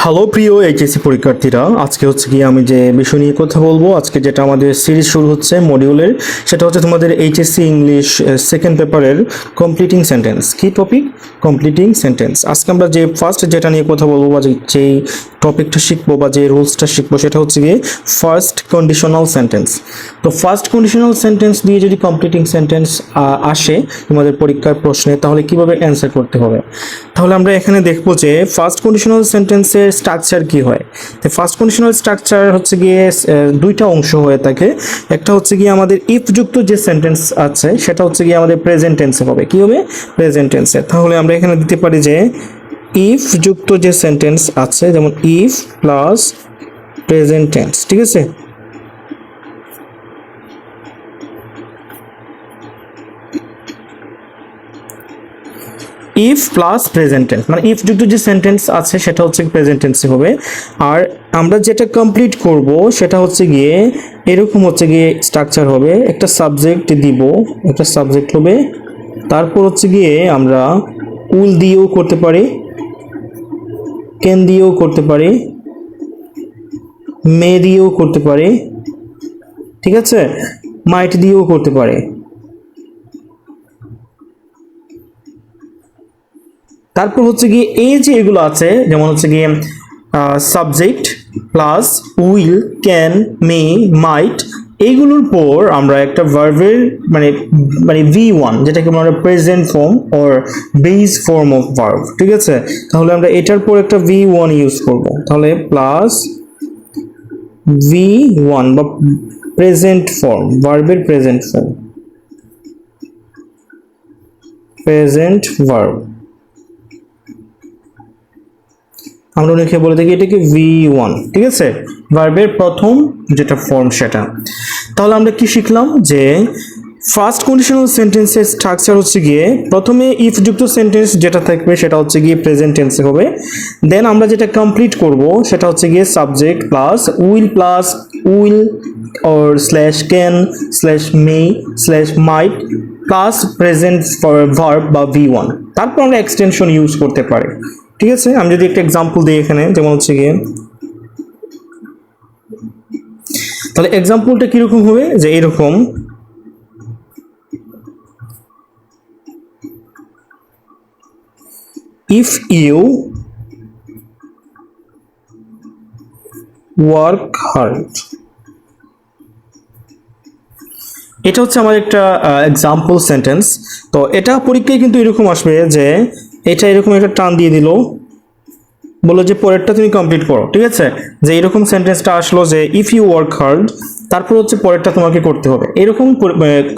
Hello প্রিয় HSC পরীক্ষার্থীরা, আজকে হচ্ছে কি আমি যে বিষয় নিয়ে কথা বলবো, আজকে যেটা আমাদের সিরিজ শুরু হচ্ছে মডিউলের, সেটা হচ্ছে তোমাদের এইচএসসি ইংলিশ সেকেন্ড পেপারের কমপ্লিটিং সেন্টেন্স। কি টপিক? Completing sentence. আজকে আমরা যে ফার্স্ট যেটা নিয়ে কথা বলবো বা যেই টপিকটা শিখবো বা যে রুলসটা শিখবো সেটা হচ্ছে গিয়ে ফার্স্ট কন্ডিশনাল সেন্টেন্স। তো ফার্স্ট কন্ডিশনাল সেন্টেন্স দিয়ে যদি কমপ্লিটিং সেন্টেন্স আসে তোমাদের পরীক্ষার প্রশ্নে, তাহলে কিভাবে অ্যান্সার করতে হবে? তাহলে আমরা এখানে দেখবো যে ফার্স্ট কন্ডিশনাল সেন্টেন্সের স্ট্রাকচার কি হয়। তো ফার্স্ট কন্ডিশনাল স্ট্রাকচার হচ্ছে গিয়ে দুইটা অংশ হয়ে থাকে। একটা হচ্ছে গিয়ে আমাদের ইফ যুক্ত যে সেন্টেন্স আছে সেটা হচ্ছে গিয়ে আমাদের প্রেজেন্ট টেন্সে হবে। কি হবে? প্রেজেন্ট টেন্সে। তাহলে আমরা এখানে দিতে পারি যে ইফ যুক্ত যে সেন্টেন্স আছে, যেমন ইফ প্লাস প্রেজেন্ট টেন্স, ঠিক আছে? ইফ প্লাস প্রেজেন্ট টেন্স, মানে ইফ যুক্ত যে সেন্টেন্স আছে সেটা হচ্ছে প্রেজেন্ট টেন্সে হবে। আর আমরা যেটা কমপ্লিট করব সেটা হচ্ছে গিয়ে এরকম হচ্ছে গিয়ে স্ট্রাকচার হবে। একটা সাবজেক্ট দিব, একটা সাবজেক্ট হবে, তারপর হচ্ছে গিয়ে আমরা উইল দিয়েও করতে পারি, ক্যান দিয়েও করতে পারি, মে দিয়েও করতে পারি, ঠিক আছে, মাইট দিয়েও করতে পারি। তারপর হচ্ছে গিয়ে এই যে এগুলো আছে, যেমন হচ্ছে গিয়ে সাবজেক্ট প্লাস উইল, ক্যান, মে, মাইট, এইগুলোর পর আমরা একটা ভার্বের মানে মানে V1, যেটাকে আমরা present form or base form of verb, ঠিক আছে? তাহলে আমরা এটার পর একটা V1 ইউজ করব। তাহলে প্লাস V1 বা প্রেজেন্ট ফর্ম, ভার্বের প্রেজেন্ট ফর্ম, প্রেজেন্ট ভার্ব। আমরা লিখে বলে থাকি এটাকে V1, ঠিক আছে, ভার্বের প্রথম যেটা ফর্ম সেটা। তাহলে আমরা কি শিখলাম যে ফার্স্ট কন্ডিশনাল সেন্টেন্সের স্ট্রাকচার হচ্ছে গিয়ে প্রথমে ইফ যুক্ত সেন্টেন্স যেটা থাকবে সেটা হচ্ছে গিয়ে প্রেজেন্ট টেন্সে হবে। দেন আমরা যেটা কমপ্লিট করব সেটা হচ্ছে গিয়ে subject plus will or slash can slash May slash mite plus present verb বা V1। তারপর আমরা এক্সটেনশন ইউজ করতে পারি, ঠিক আছে? আমি যদি একটা এক্সাম্পল দিই এখানে, যেমন হচ্ছে গিয়ে, তাহলে এক্সাম্পলটা কিরকম হবে যে এরকম, ইফ ইউ ওয়ার্ক হার্ড। এটা হচ্ছে আমার একটা এক্সাম্পল সেন্টেন্স। তো এটা পরীক্ষায় কিন্তু এরকম আসবে যে এটা এরকম একটা টান দিয়ে দিল, বললো যে পরেরটা তুমি কমপ্লিট করো, ঠিক আছে? যে এরকম সেন্টেন্সটা আসলো যে ইফ ইউ ওয়ার্ক হার্ড, তারপর হচ্ছে পরেরটা তোমাকে করতে হবে। এরকম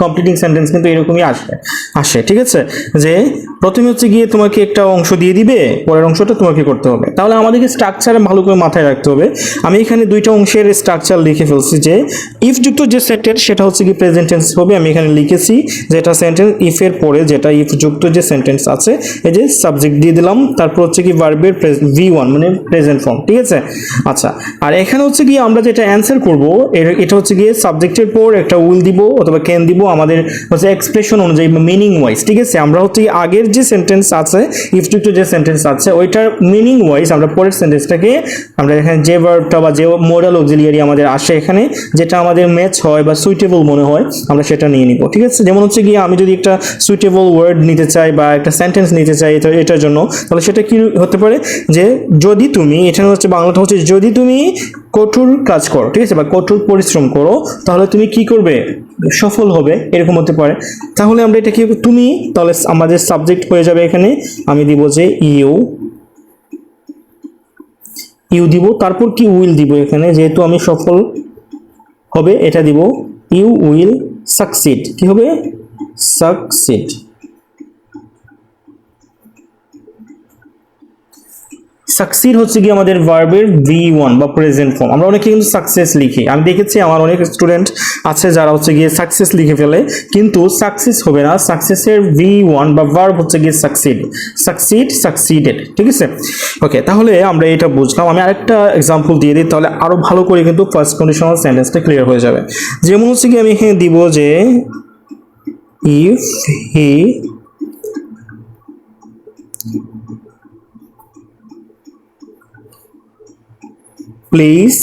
কমপ্লিটিং সেন্টেন্স কিন্তু এরকমই আসে, ঠিক আছে? যে প্রথমে হচ্ছে গিয়ে তোমাকে একটা অংশ দিয়ে দিবে, পরের অংশটা তোমাকে করতে হবে। তাহলে আমাদেরকে স্ট্রাকচার ভালো করে মাথায় রাখতে হবে। আমি এখানে দুইটা অংশের স্ট্রাকচার লিখে ফেলছি। যে ইফ যুক্ত যে সেন্টেন্স সেটা হচ্ছে কি প্রেজেন্ট টেন্স হবে। আমি এখানে লিখেছি যে এটা সেন্টেন্স, ইফ এর পরে যেটা ইফ যুক্ত যে সেন্টেন্স আছে, এই যে সাবজেক্ট দিয়ে দিলাম, তারপর হচ্ছে কি ভার্বের V1 মানে প্রেজেন্ট ফর্ম, ঠিক আছে? আচ্ছা, আর এখানে হচ্ছে গিয়ে আমরা যেটা অ্যান্সার করব এটা হচ্ছে গিয়ে সাবজেক্টের পর একটা উইল দিব অথবা ক্যান দিব, আমাদের হচ্ছে এক্সপ্রেশন অনুযায়ী মিনিং ওয়াইজ, ঠিক আছে? আমরা হচ্ছে আগের যে সেন্টেন্স আছে, ইফ যুক্ত যে সেন্টেন্স আছে ওইটার মিনিং ওয়াইজ আমরা পরের সেন্টেন্সটাকে আমরা এখানে যে ভার্বটা বা যে মোডাল অক্সিলিয়ারি আমাদের আসে এখানে, যেটা আমাদের ম্যাচ হয় বা সুইটেবল মনে হয়, আমরা সেটা নিয়ে নিব, ঠিক আছে? যেমন হচ্ছে গিয়ে আমি যদি একটা সুইটেবল ওয়ার্ড নিতে চাই বা একটা সেন্টেন্স নিতে চাই এটার জন্য, তাহলে সেটা কি হতে পারে যে যদি তুমি, এটা হচ্ছে বাংলাটা হচ্ছে যদি তুমি কঠোর কাজ করো, ঠিক আছে, বা কঠোর পরিশ্রম করো, তাহলে তুমি কি করবে? সফল হবে, এরকম হতে পারে। তাহলে আমরা এটা কি তুমি, তাহলে আমাদের সাবজেক্ট হয়ে যাবে এখানে, আমি দিব যে ইউ দিব, তারপর কি উইল দিব এখানে, যেহেতু আমি সফল হবে এটা দিব, ইউ উইল সাকসিড। কি হবে? সাকসিড। সাকসিড হচ্ছে কি আমাদের ভার্বের V1 বা প্রেজেন্ট ফর্ম। আমরা অনেকে কিন্তু সাকসেস লিখি, আমি দেখেছি আমার অনেক স্টুডেন্ট আছে যারা হচ্ছে গিয়ে সাকসেস লিখে ফেলে, কিন্তু সাকসেস হবে না। সাকসেসের V1 বা ভার্ব হচ্ছে গিয়ে সাকসিডেড, ঠিক আছে? ওকে, তাহলে আমরা এটা বুঝলাম। আমি আরেকটা এক্সাম্পল দিয়ে দিই, তাহলে আরো ভালো করে কিন্তু ফার্স্ট কন্ডিশনাল সেন্টেন্সটা ক্লিয়ার হয়ে যাবে। যেমন হচ্ছে কি আমি এখানে দিব যে if he plays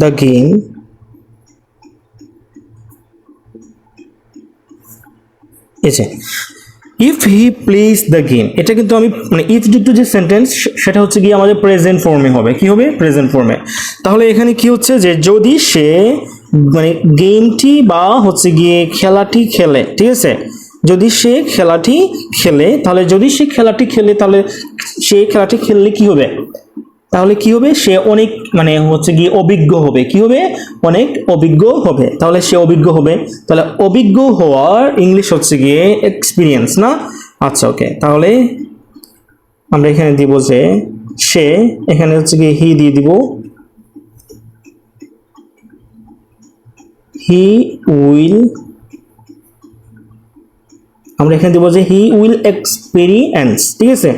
the game এসে if he plays the game, এটা কিন্তু আমি মানে ইফ যুক্ত যে সেন্টেন্স সেটা হচ্ছে গিয়ে আমাদের প্রেজেন্ট ফর্মে হবে। কি হবে? প্রেজেন্ট ফর্মে। তাহলে এখানে কি হচ্ছে যে যদি সে মানে গেমটি বা হচ্ছে গিয়ে খেলাটি খেলে, ঠিক আছে, যদি সে খেলাটি খেলে, তাহলে যদি সে খেলাটি খেলে তাহলে সে খেলাটি খেললে কি হবে? তাহলে কি হবে? সে অনেক মানে হচ্ছে গিয়ে অভিজ্ঞ হবে। কি হবে? অনেক অভিজ্ঞ হবে। তাহলে সে অভিজ্ঞ হবে, তাহলে অভিজ্ঞ হওয়ার ইংলিশ হচ্ছে গিয়ে এক্সপিরিয়েন্স না? আচ্ছা ওকে, তাহলে আমরা এখানে দিব যে সে, এখানে হচ্ছে গিয়ে হি দিয়ে দিব, হি উইল, আমরা এখানে দিব যে হি উইল এক্সপিরিয়েন্স, ঠিক আছে।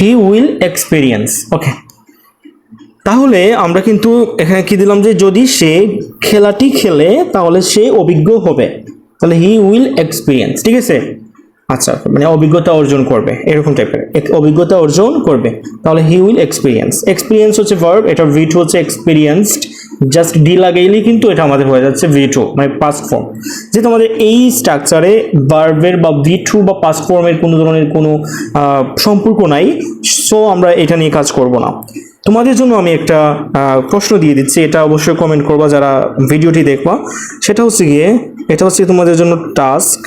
হি উইল এক্সপিরিয়েন্স, ওকে। তাহলে আমরা কিন্তু এখানে কি দিলাম যে যদি সে খেলাটি খেলে তাহলে সে অভিজ্ঞ হবে, তাহলে হি উইল এক্সপিরিয়েন্স, ঠিক আছে। আচ্ছা, মানে অভিজ্ঞতা অর্জন করবে এরকম টাইপের, অভিজ্ঞতা অর্জন করবে, তাহলে হি উইল এক্সপিরিয়েন্স। এক্সপিরিয়েন্স হচ্ছে ভার্ব, এটা V2 হচ্ছে এক্সপিরিয়েন্সড, জাস্ট ডি লাগাইলেই কিন্তু এটা আমাদের হয়ে যাচ্ছে V2 মানে পাস্ট ফর্ম। যেহেতু আমাদের এই স্ট্রাকচারে ভার্বের বা V2 বা পাস্ট ফর্মের কোনো ধরনের কোনো সম্পর্ক নাই, সো আমরা এটা নিয়ে কাজ করব না। তোমাদের জন্য আমি একটা প্রশ্ন দিয়ে দিচ্ছি, এটা অবশ্যই কমেন্ট করবা যারা ভিডিওটি দেখবা। সেটা হচ্ছে গিয়ে, এটা হচ্ছে তোমাদের জন্য task.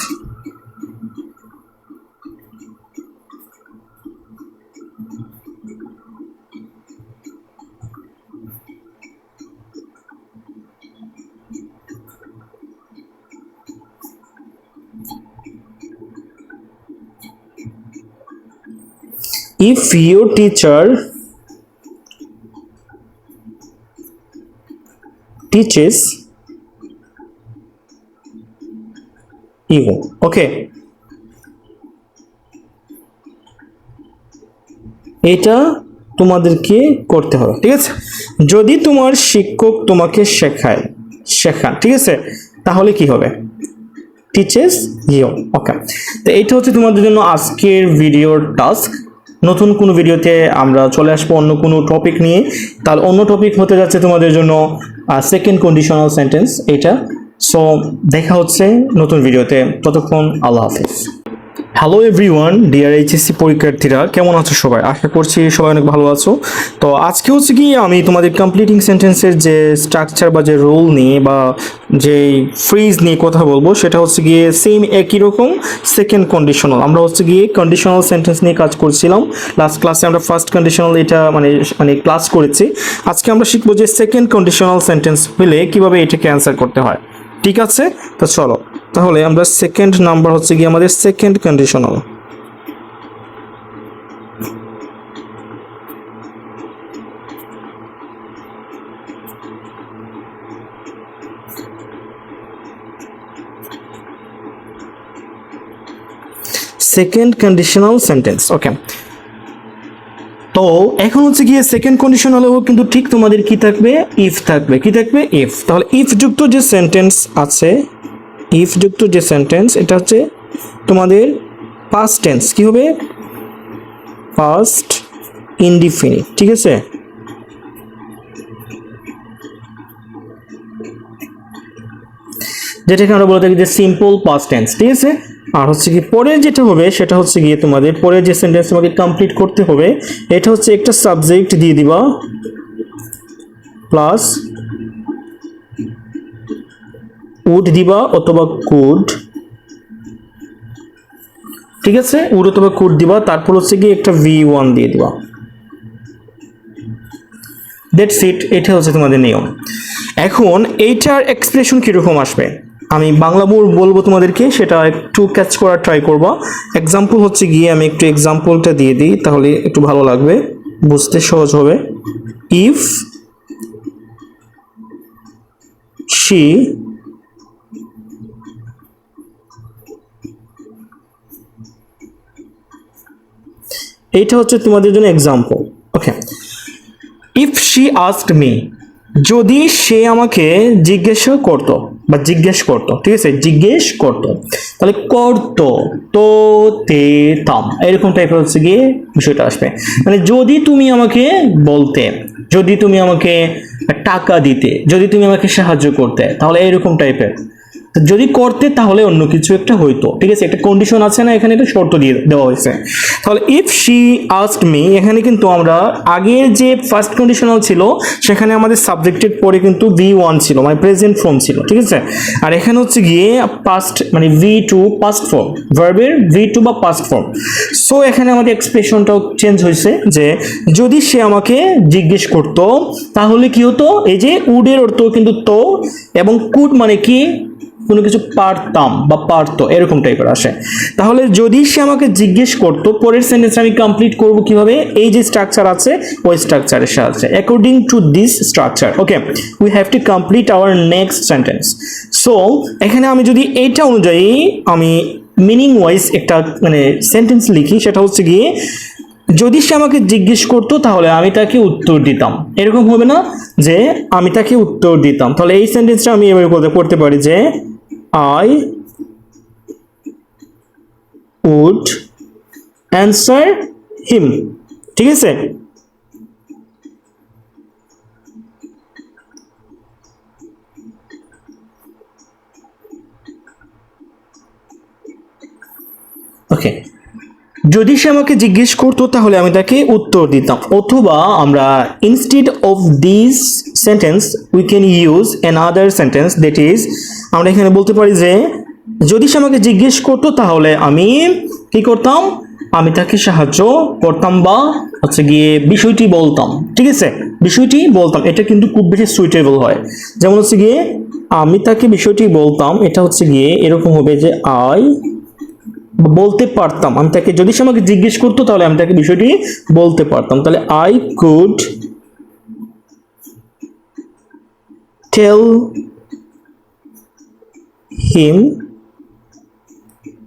If your teacher teaches you, okay, এটা তোমাদেরকে করতে হবে, ঠিক আছে। যদি তোমার শিক্ষক তোমাকে শেখান, ঠিক আছে, তাহলে কি হবে? টিচেস ইউ, ওকে। তো এইটা হচ্ছে তোমাদের জন্য আজকের ভিডিওর টাস্ক। নতুন কোনো ভিডিওতে আমরা চলে আসবো অন্য কোনো টপিক নিয়ে। তাহলে অন্য টপিক হতে যাচ্ছে তোমাদের জন্য সেকেন্ড কন্ডিশনাল সেন্টেন্স এটা। সো দেখা হচ্ছে নতুন ভিডিওতে, ততক্ষণ আল্লাহ হাফিজ। হ্যালো এভরিওয়ান, ডিয়ার এইচএসসি পরীক্ষার্থীরা, কেমন আছো সবাই? আশা করছি সবাই অনেক ভালো আছো। তো আজকে হচ্ছে কি আমি তোমাদের কমপ্লিটিং সেন্টেন্সের যে স্ট্রাকচার বা যে রোল নিয়ে বা যে ফ্রেজ নিয়ে কথা বলবো, সেটা হচ্ছে গিয়ে সেম একই রকম সেকেন্ড কন্ডিশনাল। আমরা হচ্ছে গিয়ে কন্ডিশনাল সেন্টেন্স নিয়ে কাজ করছিলাম। লাস্ট ক্লাসে আমরা ফার্স্ট কন্ডিশনাল এটা মানে ক্লাস করেছি। আজকে আমরা শিখবো যে সেকেন্ড কন্ডিশনাল সেন্টেন্স হলে কিভাবে এটাকে অ্যান্সার করতে হয়, ঠিক আছে। তো চলো, তাহলে আমরা সেকেন্ড নাম্বার হচ্ছে গিয়ে আমাদের second conditional. Second conditional sentence, okay. তো এখন হচ্ছে গিয়ে সেকেন্ড কন্ডিশনালেও কিন্তু ঠিক তোমাদের কি থাকবে? ইফ থাকবে। কি থাকবে? ইফ। তাহলে ইফ যুক্ত যে সেন্টেন্স আছে, ইফ যুক্ত যে সেন্টেন্স, এটা হচ্ছে তোমাদের পাস্ট টেন্স। কি হবে? পাস্ট ইনডিফিনিট, ঠিক আছে। যেটাকে আমরা বলে থাকি যে সিম্পল পাস্ট টেন্স, ঠিক আছে। আর হচ্ছে কি পরে যেটা হবে সেটা হচ্ছে গিয়ে তোমাদের পরে যে সেন্টেন্স তোমাকে কমপ্লিট করতে হবে, এটা হচ্ছে একটা সাবজেক্ট দিয়ে দিবা প্লাস উড দিবা অথবা কুড, ঠিক আছে। উড অথবা কুড দিবা, তারপর হচ্ছে গিয়ে একটা V1 দিয়ে দিবা। দ্যাটস ইট, এটা হচ্ছে তোমাদের নিয়ম। এখন এইটার এক্সপ্রেশন কিরকম আসবে আমি বাংলা বলবো তোমাদেরকে, সেটা একটু ক্যাচ করার ট্রাই করবা। এক্সাম্পল হচ্ছে গিয়ে আমি একটু এক্সাম্পলটা দিয়ে দিই, তাহলে একটু ভালো লাগবে, বুঝতে সহজ হবে। ইফ শি এইটা হচ্ছে তোমাদের জন্য example, okay. If she asked me, যদি সে আমাকে জিজ্ঞাসা করতো বা জিজ্ঞেস করতো, ঠিক আছে, জিজ্ঞেস করতো, তাহলে করতো তো তে তাম এরকম টাইপের হচ্ছে গিয়ে বিষয়টা আসবে। মানে যদি তুমি আমাকে বলতে, যদি তুমি আমাকে টাকা দিতে, যদি তুমি আমাকে সাহায্য করতে, তাহলে এরকম টাইপের। যদি করতে তাহলে অন্য কিছু একটা হইতো, ঠিক আছে, একটা কন্ডিশন আছে না, এখানে একটা শর্ত দিয়ে দেওয়া হয়েছে। তাহলে ইফ শি আস্কড মি, এখানে কিন্তু আমরা আগের যে ফার্স্ট কন্ডিশনাল ছিল সেখানে আমাদের সাবজেক্টের পরে কিন্তু V1 ছিল, মানে প্রেজেন্ট ফর্ম ছিল, ঠিক আছে। আর এখানে হচ্ছে গিয়ে পাস্ট মানে V2 পাস্ট ফর্ম, ভার্বের V2 বা পাস্ট ফর্ম। সো এখানে আমাদের এক্সপ্রেশনটাও চেঞ্জ হয়েছে যে যদি সে আমাকে জিজ্ঞেস করতো তাহলে কি হতো, এই যে উডের অর্থ কিন্তু তো, এবং কুড মানে কি কোনো কিছু পারতাম বা পারতো এরকম টাইপের আসে। তাহলে যদি সে আমাকে জিজ্ঞেস করতো, পরের সেন্টেন্স আমি কমপ্লিট করব কিভাবে, এই যে স্ট্রাকচার আছে ওই স্ট্রাকচারের সাহায্যে, according to this structure. Okay, we have to complete hour next sentence. So এখানে আমি যদি এইটা অনুযায়ী আমি মিনিং ওয়াইজ একটা মানে সেন্টেন্স লিখি, সেটা হচ্ছে গিয়ে যদি সে আমাকে জিজ্ঞেস করতো তাহলে আমি তাকে উত্তর দিতাম, এরকম হবে না যে আমি তাকে উত্তর দিতাম। তাহলে এই সেন্টেন্সটা আমি এভাবে করতে পারি যে I would answer him, ঠিক আছে। ওকে, যদি সে আমাকে জিজ্ঞেস করতো তাহলে আমি তাকে উত্তর দিতাম, অথবা আমরা instead of this sentence we can use another sentence, that is আমরা এখানে বলতে পারি যে যদি সে আমাকে জিজ্ঞেস করতো তাহলে আমি কি করতাম, আমি তাকে সাহায্য করতাম বা হচ্ছে গিয়ে বিষয়টি বলতাম, ঠিক আছে, বিষয়টি বলতাম। এটা কিন্তু খুব বেশি সুইটেবল হয়। যেমন হচ্ছে গিয়ে আমি তাকে বিষয়টি বলতাম, এটা হচ্ছে গিয়ে এরকম হবে যে আই বলতে পারতাম, আমি তাকে যদি সে আমাকে জিজ্ঞেস করতো তাহলে আমি তাকে বিষয়টি বলতে পারতাম। তাহলে I could tell him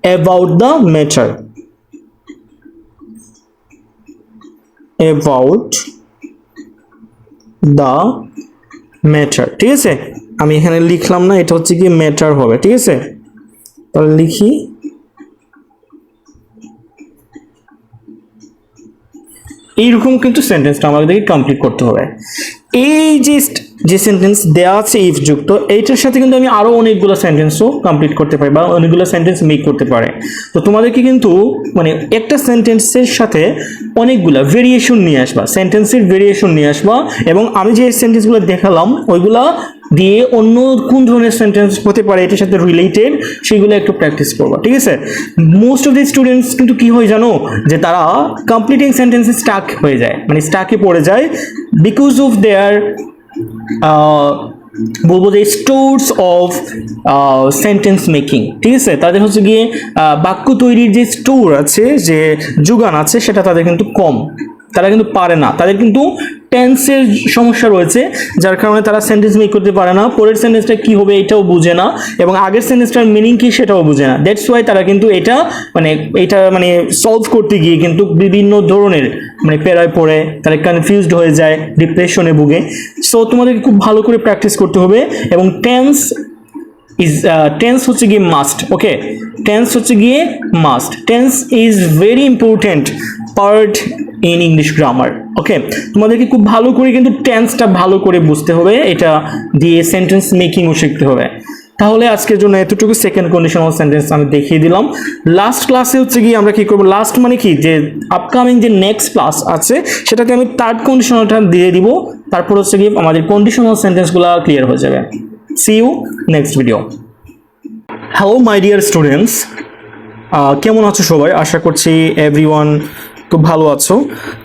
about the matter, about the matter, ঠিক আছে। আমি এখানে লিখলাম না, এটা হচ্ছে কি ম্যাটার হবে, ঠিক আছে। তাহলে লিখি এইরকম কিন্তু সেন্টেন্সটা আমাদেরকে কমপ্লিট করতে হবে। এই যে সেন্টেন্স দেওয়া আছে ইফ যুক্ত, এইটার সাথে কিন্তু আমি আরো অনেকগুলো সেন্টেন্সও কমপ্লিট করতে পারি বা অনেকগুলো সেন্টেন্স মেক করতে পারে। তো তোমাদেরকে কিন্তু মানে একটা সেন্টেন্সের সাথে অনেকগুলা ভেরিয়েশন নিয়ে আসবা, সেন্টেন্সের ভেরিয়েশন নিয়ে আসবা, এবং আমি যে সেন্টেন্সগুলো দেখালাম ওইগুলা দিয়ে অন্য কোন ধরনের সেন্টেন্স হতে পারে এটার সাথে রিলেটেড সেগুলো একটু প্র্যাকটিস করবা, ঠিক আছে। মোস্ট অফ দি স্টুডেন্টস কিন্তু কি হয় জানো, যে তারা কমপ্লিটিং সেন্টেন্সে স্টাক হয়ে যায়, মানে স্টাকে পড়ে যায় বিকজ অফ দেয়ার বলবো যে স্টোরস অফ সেন্টেন্স মেকিং, ঠিক আছে। তাদের হচ্ছে গিয়ে বাক্য তৈরির যে স্টোর আছে, যে যোগান আছে, সেটা তাদের কিন্তু কম, তারা কিন্তু পারে না, তাদের কিন্তু টেন্সের সমস্যা রয়েছে, যার কারণে তারা সেন্টেন্স মেক করতে পারে না, পরের সেন্টেন্সটা কি হবে এটাও বুঝে না, এবং আগের সেন্টেন্সটার মিনিং কি সেটাও বুঝে না। দ্যাটস ওয়াই তারা কিন্তু এটা মানে সলভ করতে গিয়ে কিন্তু বিভিন্ন ধরনের মানে প্যারায় পড়ে, তারা কনফিউজড হয়ে যায়, ডিপ্রেশনে ভুগে। সো তোমাদেরকে খুব ভালো করে প্র্যাকটিস করতে হবে, এবং টেন্স হচ্ছে গিয়ে মাস্ট। ওকে, টেন্স হচ্ছে গিয়ে must, tense is very important part in English grammar. Okay, তোমাদেরকে খুব ভালো করে কিন্তু টেন্সটা ভালো করে বুঝতে হবে, এটা দিয়ে সেন্টেন্স মেকিংও শিখতে হবে। তাহলে আজকের জন্য এতটুকু, সেকেন্ড কন্ডিশনাল সেন্টেন্স আমি দেখিয়ে দিলাম। লাস্ট ক্লাসে হচ্ছে গিয়ে আমরা কি করব, লাস্ট মানে কি, যে আপকামিং যে নেক্সট ক্লাস আছে সেটাতে আমি থার্ড কন্ডিশনালটা দিয়ে দিব, তারপর হচ্ছে গিয়ে আমাদের কন্ডিশনাল সেন্টেন্সগুলো ক্লিয়ার হয়ে যাবে। See you next video. Hello my dear students, কেমন আছো সবাই? আশা করছি এভরিওয়ান খুব ভালো আছো।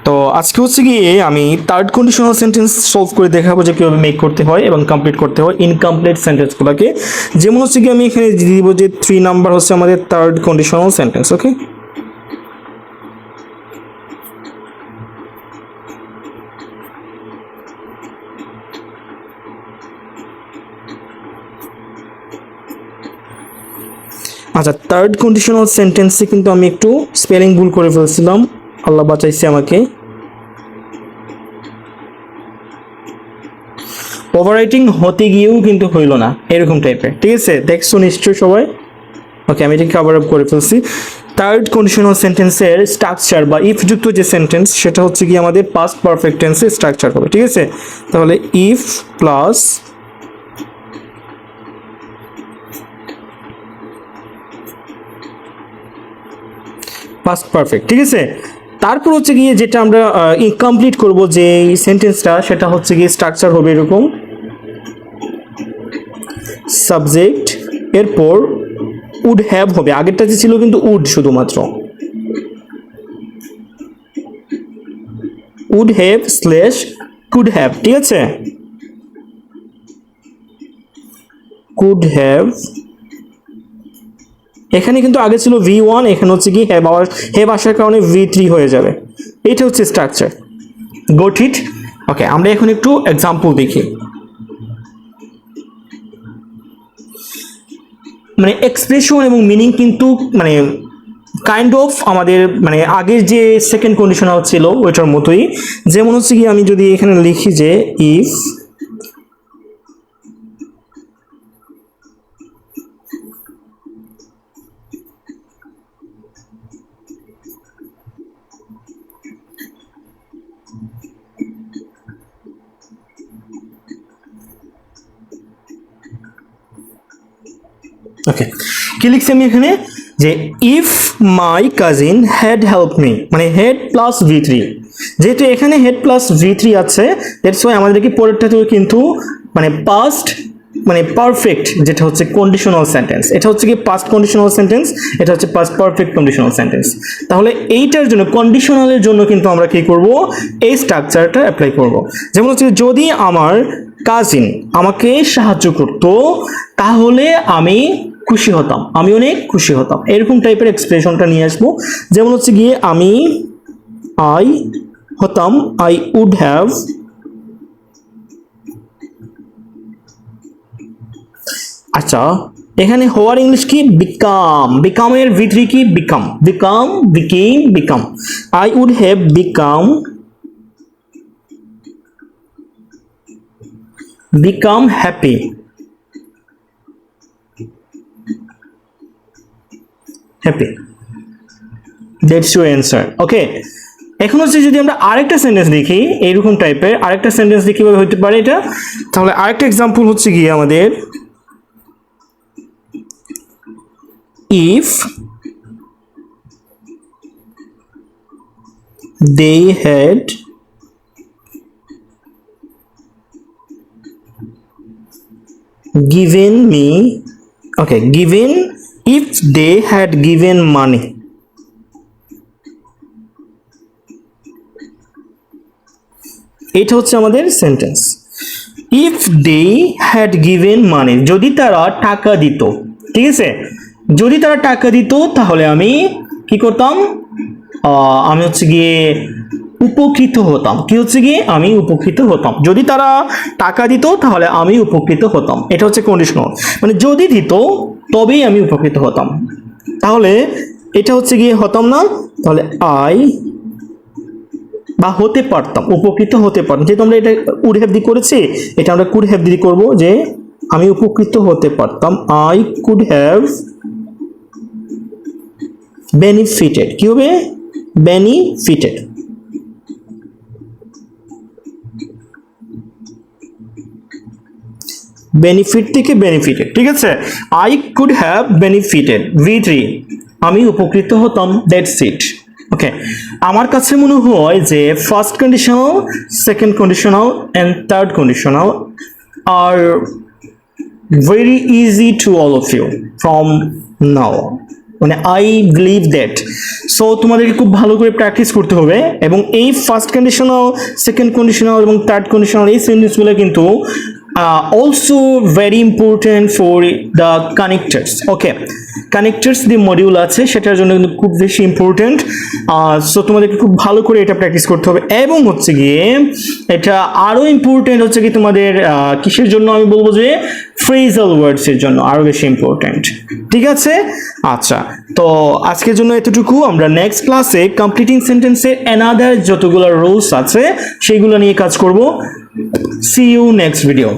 তো আজকে হচ্ছে গিয়ে আমি থার্ড কন্ডিশনাল সেন্টেন্স সলভ করে দেখাবো যে কীভাবে মেক করতে হয় এবং কমপ্লিট করতে হয় ইনকমপ্লিট সেন্টেন্সগুলোকে। যেমন হচ্ছে কি আমি এখানে দিব যে 3 নাম্বার হচ্ছে আমাদের থার্ড কন্ডিশনাল সেন্টেন্স। ওকে, আচ্ছা, থার্ড কন্ডিশনাল সেন্টেন্সে কিন্তু আমি একটু স্পেলিং ভুল করে ফেলছিলাম, আল্লাহ বাঁচাইছে আমাকে। ওভাররাইটিং হতে গিয়েও কিন্তু হইল না, এরকম টাইপের। ঠিক আছে, দেখছো নিশ্চয়ই সবাই। ওকে, আমি এটাকে কভার আপ করে ফেলছি। থার্ড কন্ডিশনাল সেন্টেন্সের স্ট্রাকচার বা ইফ যুক্ত যে সেন্টেন্স সেটা হচ্ছে কি আমাদের পাস্ট পারফেক্ট টেন্সের স্ট্রাকচার হবে। ঠিক আছে, তাহলে ইফ প্লাস পাস্ট পারফেক্ট। ঠিক আছে, তারপর হচ্ছে গিয়ে যেটা আমরা কমপ্লিট করব যে সেন্টেন্সটা, সেটা হচ্ছে গিয়ে স্ট্রাকচার হবে এরকম, সাবজেক্ট, এরপর উড হ্যাভ হবে, আগেরটা যে ছিল কিন্তু উড শুধুমাত্র, would have slash could have. ঠিক আছে, কুড হ্যাভ, এখানে কিন্তু আগে ছিল V1, এখানে হচ্ছে কি হ্যাভ আসার কারণে V3 হয়ে যাবে। এটা হচ্ছে স্ট্রাকচার। Got it? ওকে, আমরা এখন একটু এক্সাম্পল দেখি। মানে এক্সপ্রেশন এবং মিনিং কিন্তু মানে কাইন্ড অফ আমাদের মানে আগের যে সেকেন্ড কন্ডিশনাল ছিল ওইটার মতোই। যেমন হচ্ছে কি আমি যদি এখানে লিখি যে ইফ ওকে, কি লিখছি আমি এখানে যে if my cousin had help me, মানে হেড প্লাস V3, যেহেতু এখানে হেড প্লাস V3 আছে দ্যাটস ওয়াই আমাদেরকে পরেরটাতেও কিন্তু মানে পাস্ট মানে পারফেক্ট যেটা হচ্ছে কন্ডিশনাল সেন্টেন্স, এটা হচ্ছে কি পাস্ট কন্ডিশনাল সেন্টেন্স, এটা হচ্ছে পাস্ট পারফেক্ট কন্ডিশনাল সেন্টেন্স। তাহলে এইটার জন্য কন্ডিশনালের জন্য কিন্তু আমরা কি করব, এই স্ট্রাকচারটা অ্যাপ্লাই করব। যেমন হচ্ছে যদি আমার কাজিন আমাকে সাহায্য করতো তাহলে আমি খুশি হতাম, আমি অনেক খুশি হতাম, এরকম টাইপের এক্সপ্রেশনটা নিয়ে আসবো। যেমন হচ্ছে গিয়ে আমি আই হতাম, আই উড হ্যাভ, আচ্ছা এখানে হওয়ার ইংলিশ কি বিকাম, বিকামের V3 কি become, become became become, I would have become, become happy, happy, that's your answer. Okay, এখন হচ্ছে যদি আমরা আরেকটা সেন্টেন্স দেখি এইরকম টাইপের আরেকটা সেন্টেন্স দেখি কিভাবে হতে পারে এটা, তাহলে আরেকটা এক্সাম্পল হচ্ছে গিয়ে আমাদের if they had given me, okay, given, if they had given money, এটা হচ্ছে আমাদের sentence. If they had given money, যদি তারা টাকা দিত। ঠিক আছে, যদি তারা টাকা দিত তাহলে আমি কি করতাম, আমি হচ্ছে গিয়ে উপকৃত হতাম। কি হচ্ছে গিয়ে আমি উপকৃত হতাম, যদি তারা টাকা দিত তাহলে আমি উপকৃত হতাম, এটা হচ্ছে কন্ডিশনাল, মানে যদি দিত তবেই আমি উপকৃত হতাম। তাহলে এটা হচ্ছে গিয়ে হতাম না, তাহলে আই বা হতে পারতাম, উপকৃত হতে পারতাম, যেহেতু আমরা এটা উড হ্যাভ দিয়ে করেছি এটা আমরা কুড হ্যাভ দিয়ে করবো, যে আমি উপকৃত হতে পারতাম, আই কুড হ্যাভ বেনিফিটেড। কি হবে, বেনিফিটেড, বেনিফিট থেকে বেনিফিটেড। ঠিক আছে, I could have benefited V3, আমি উপকৃত হতাম, দ্যাটস ইট। ওকে, আমার কাছে মনে হয় যে first conditional, second conditional and third conditional আর very easy to all of you from now, মানে আই বিলিভ দ্যাট। সো তোমাদেরকে খুব ভালো করে প্র্যাকটিস করতে হবে, এবং এই ফার্স্ট কন্ডিশনাল, সেকেন্ড কন্ডিশনাল এবং থার্ড কন্ডিশনাল এই সেন্টেন্সগুলো কিন্তু also very important for the connectors. Okay, connectors যে মডিউল আছে সেটার জন্য কিন্তু খুব বেশি ইম্পর্টেন্ট। সো তোমাদেরকে খুব ভালো করে এটা প্র্যাকটিস করতে হবে, এবং হচ্ছে গিয়ে এটা আরো ইম্পর্টেন্ট হচ্ছে কি তোমাদের কিসের জন্য আমি বলবো যে ফ্রেজাল ওয়ার্ডস এর জন্য আরো বেশি ইম্পর্টেন্ট। ঠিক আছে, আচ্ছা তো আজকের জন্য এতটুকু। আমরা নেক্সট ক্লাসে কমপ্লিটিং সেন্টেন্সের অ্যানাদার যতগুলো রুলস আছে সেগুলো নিয়ে কাজ করব। See you next video.